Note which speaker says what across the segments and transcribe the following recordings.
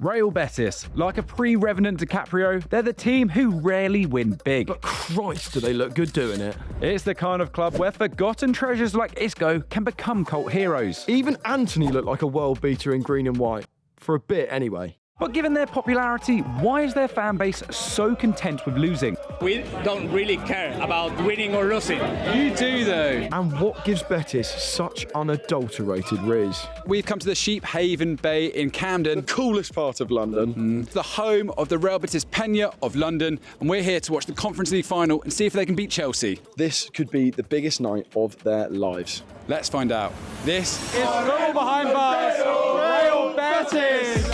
Speaker 1: Real Betis, like a pre-Revenant DiCaprio, they're the team who rarely win big.
Speaker 2: But Christ, do they look good doing it.
Speaker 1: It's the kind of club where forgotten treasures like Isco can become cult heroes.
Speaker 2: Even Antony looked like a world beater in green and white. For a bit, anyway.
Speaker 1: But given their popularity, why is their fan base so content with losing?
Speaker 3: We don't really care about winning or losing.
Speaker 1: You do, though.
Speaker 2: And what gives Betis such unadulterated riz?
Speaker 4: We've come to the Sheephaven Bay in Camden,
Speaker 2: The coolest part of London.
Speaker 4: the home of the Real Betis Penya of London, and we're here to watch the Conference League final and see if they can beat Chelsea.
Speaker 2: This could be the biggest night of their lives.
Speaker 4: Let's find out. This
Speaker 1: It's goal behind bars. Real Betis.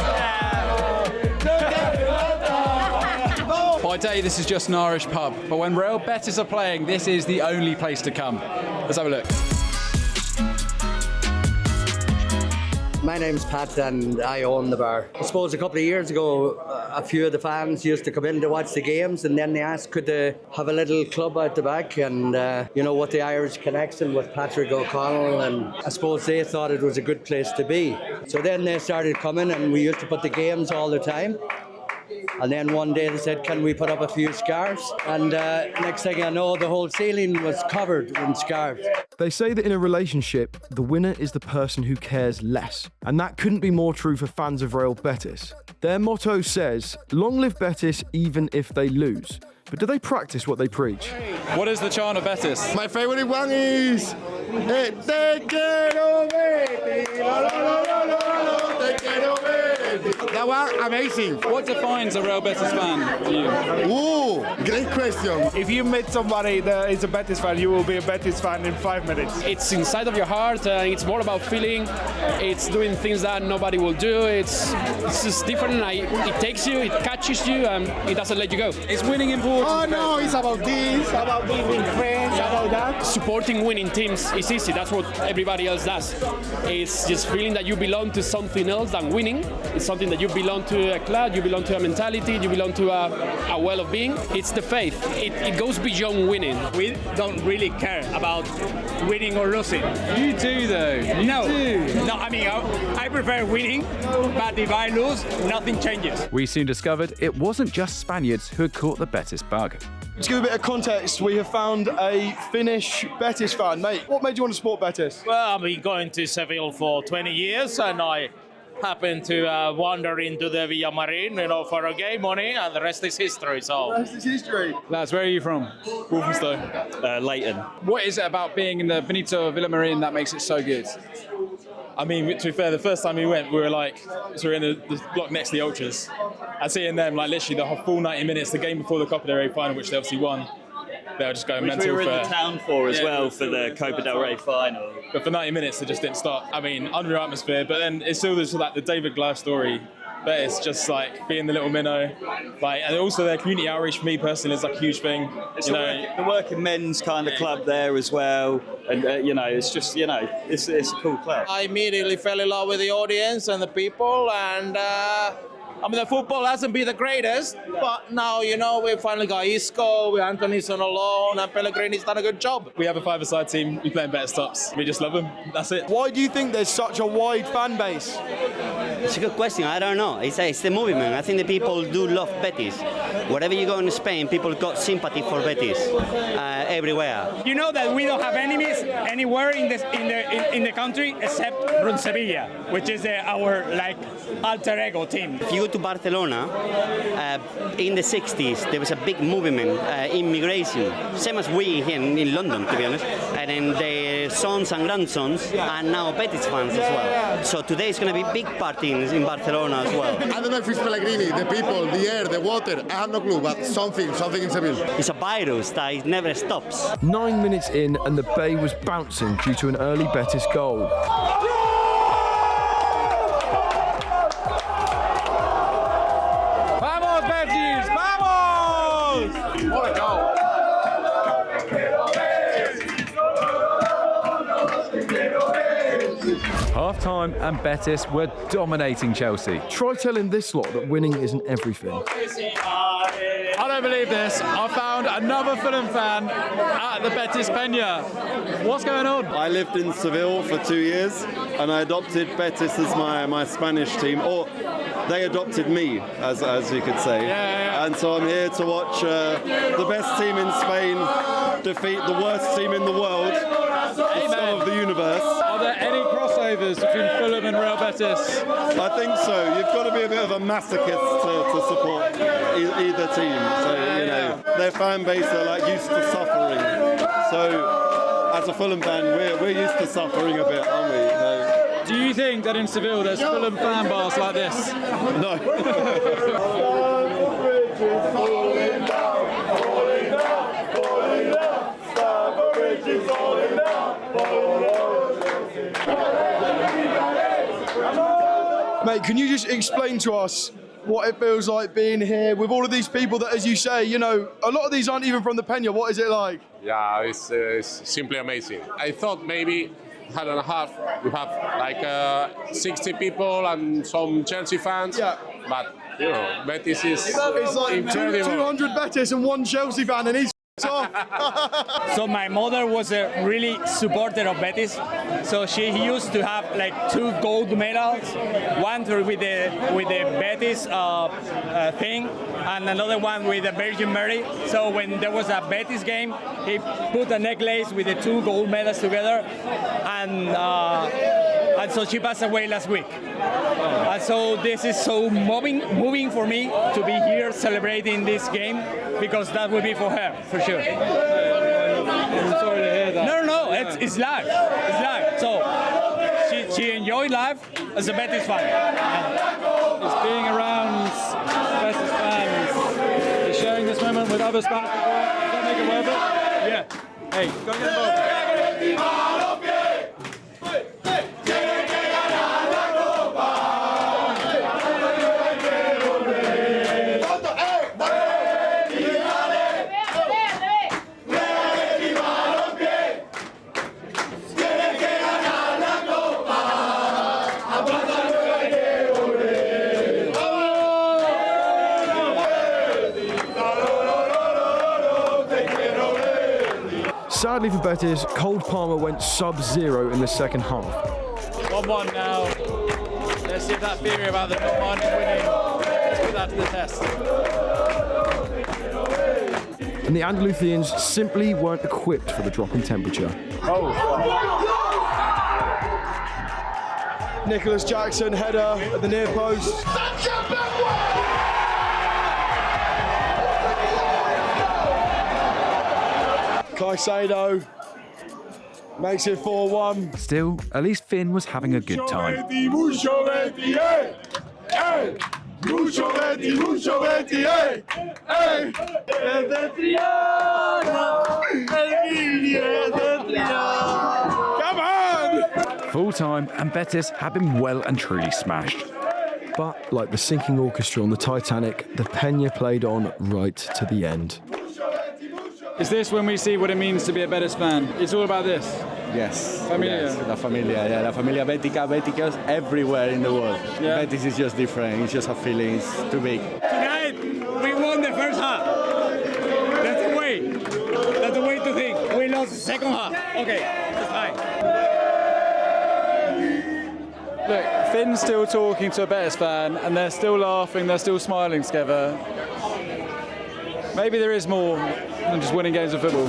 Speaker 4: By day, this is just an Irish pub, but when Real Betis are playing, this is the only place to come. Let's have a look.
Speaker 5: My name's Pat and I own the bar. I suppose a couple of years ago, a few of the fans used to come in to watch the games, and then they asked could they have a little club out the back, and with the Irish connection with Patrick O'Connell, and I suppose they thought it was a good place to be. So then they started coming, and we used to put the games all the time. And then one day they said, can we put up a few scarves? And next thing I know, the whole ceiling was covered in scarves.
Speaker 2: They say that in a relationship, the winner is the person who cares less. And that couldn't be more true for fans of Real Betis. Their motto says, long live Betis even if they lose. But do they practice what they preach?
Speaker 4: What is the chant of Betis?
Speaker 6: My favorite one is Te quiero Betis, lo, lo, lo, lo, lo, te quiero Betis. That was amazing.
Speaker 4: What defines a Real Betis fan to you?
Speaker 6: Ooh, great question.
Speaker 7: If you meet somebody that is a Betis fan, you will be a Betis fan in 5 minutes.
Speaker 8: It's inside of your heart. It's more about feeling. It's doing things that nobody will do. It's just different. It takes you, it catches you, and it doesn't let you go.
Speaker 4: Is winning important?
Speaker 6: Oh no, it's about this, about being with friends, about that.
Speaker 8: Supporting winning teams is easy. That's what everybody else does. It's just feeling that you belong to something else than winning. It's something that you belong to a club, you belong to a mentality, you belong to a well of being. It's the faith. It goes beyond winning.
Speaker 3: We don't really care about winning or losing.
Speaker 4: You do, though.
Speaker 3: No, I mean, I prefer winning, but if I lose, nothing changes.
Speaker 1: We soon discovered it wasn't just Spaniards who had caught the Betis bug.
Speaker 2: To give a bit of context, we have found a Finnish Betis fan. Mate, what made you want to support Betis?
Speaker 9: Well, I've been going to Seville for 20 years, and I happened to wander into the Villa Marin, for a game money, and the rest is history. So,
Speaker 2: The rest is history.
Speaker 4: Lads, where are you from?
Speaker 9: Leighton.
Speaker 4: What is it about being in the Benito Villamarin that makes it so good?
Speaker 10: I mean, to be fair, the first time we went, we were in the block next to the Ultras. And seeing them, literally the whole full 90 minutes, the game before the Copa del Rey final, which they obviously won, they were just going mental.
Speaker 11: We were in the town for as well for the Copa del Rey final.
Speaker 10: But for 90 minutes, they just didn't stop. I mean, unreal atmosphere. But then it's still just the David Glyde story. But it's just being the little minnow, and also their community outreach for me personally is a huge thing.
Speaker 11: It's the working men's kind of club there as well, and it's just it's a cool club.
Speaker 9: I immediately fell in love with the audience and the people, and the football hasn't been the greatest, but now we finally got Isco, Antony's on a loan, and Pellegrini's done a good job.
Speaker 10: We have a five-a-side team. We play in better stops. We just love them. That's it.
Speaker 2: Why do you think there's such a wide fan base?
Speaker 5: It's a good question. I don't know. It's the movement. I think the people do love Betis. Wherever you go in Spain, people got sympathy for Betis everywhere.
Speaker 3: You know that we don't have enemies anywhere in the country except from Sevilla, which is our alter ego team.
Speaker 5: If you go to Barcelona, in the 60s, there was a big movement, immigration, same as we here in London, to be honest. And then their sons and grandsons are now Betis fans as well. So today is going to be a big party in Barcelona as well.
Speaker 6: I don't know if it's Pellegrini, the people, the air, the water. I have no clue, but something in Seville.
Speaker 5: It's a virus that it never stops.
Speaker 2: 9 minutes in and the Bay was bouncing due to an early Betis goal.
Speaker 1: Vamos, Betis! Vamos! What a goal! Half-time and Betis were dominating Chelsea.
Speaker 2: Try telling this lot that winning isn't everything.
Speaker 4: I don't believe this. I found another Fulham fan at the Betis Penya. What's going on?
Speaker 12: I lived in Seville for 2 years and I adopted Betis as my Spanish team, or
Speaker 6: they adopted me, as you could say. And so I'm here to watch the best team in Spain defeat the worst team in the world, the scum of the universe.
Speaker 4: Are there any crossovers between Fulham and Real Betis?
Speaker 6: I think so. You've got to be a bit of a masochist to support either team. So, you know, their fan base are like used to suffering. So, as a Fulham fan, we're used to suffering a bit, aren't we?
Speaker 4: Do you think that in Seville there's Fulham fan bars like this?
Speaker 6: No.
Speaker 2: Mate, can you just explain to us what it feels like being here with all of these people that, as you say, you know, a lot of these aren't even from the Penya. What is it like?
Speaker 12: Yeah, it's simply amazing. I thought maybe half and a half we have like 60 people and some Chelsea fans.
Speaker 2: Yeah.
Speaker 12: But you know, Betis is
Speaker 2: it's like
Speaker 12: incredible.
Speaker 2: 200 Betis and one Chelsea fan, and he's off.
Speaker 3: So my mother was a really supporter of Betis. So she used to have like 2 gold medals, one with the Betis thing, and another one with the Virgin Mary. So when there was a Betis game, he put a necklace with the 2 gold medals together, and so she passed away last week. And so this is so moving for me to be here celebrating this game, because that will be for her, for sure.
Speaker 4: I'm sorry to hear that.
Speaker 3: No, it's live. It's live. So she enjoyed life as a Betis fan.
Speaker 4: It's being around Betis fans, is sharing this moment with other Spanish people. Does that make it worth it?
Speaker 3: Yeah.
Speaker 4: Hey, go get involved.
Speaker 2: Sadly for Betis, Cold Palmer went sub-0 in the second half.
Speaker 4: 1-1 now. Let's see if that theory about the not minding winning, let's put that to the test.
Speaker 2: And the Andalusians simply weren't equipped for the drop in temperature. Nicholas Jackson, header at the near post. Caicedo makes it 4-1.
Speaker 1: Still, at least Finn was having a good time.
Speaker 2: Come on!
Speaker 1: Full time, and Betis have been well and truly smashed.
Speaker 2: But like the sinking orchestra on the Titanic, the Penya played on right to the end.
Speaker 4: Is this when we see what it means to be a Betis fan? It's all about this.
Speaker 13: Yes.
Speaker 4: Familia.
Speaker 13: Yes, La Familia, yeah. La Familia Betica, Beticos, everywhere in the world.
Speaker 4: Yeah.
Speaker 13: Betis is just different. It's just a feeling. It's too big.
Speaker 3: Tonight, we won the first half. That's the way. That's the way to think. We lost the second half. Okay, that's fine.
Speaker 4: Look, Finn's still talking to a Betis fan, and they're still laughing, they're still smiling together. Maybe there is more than just winning games of football.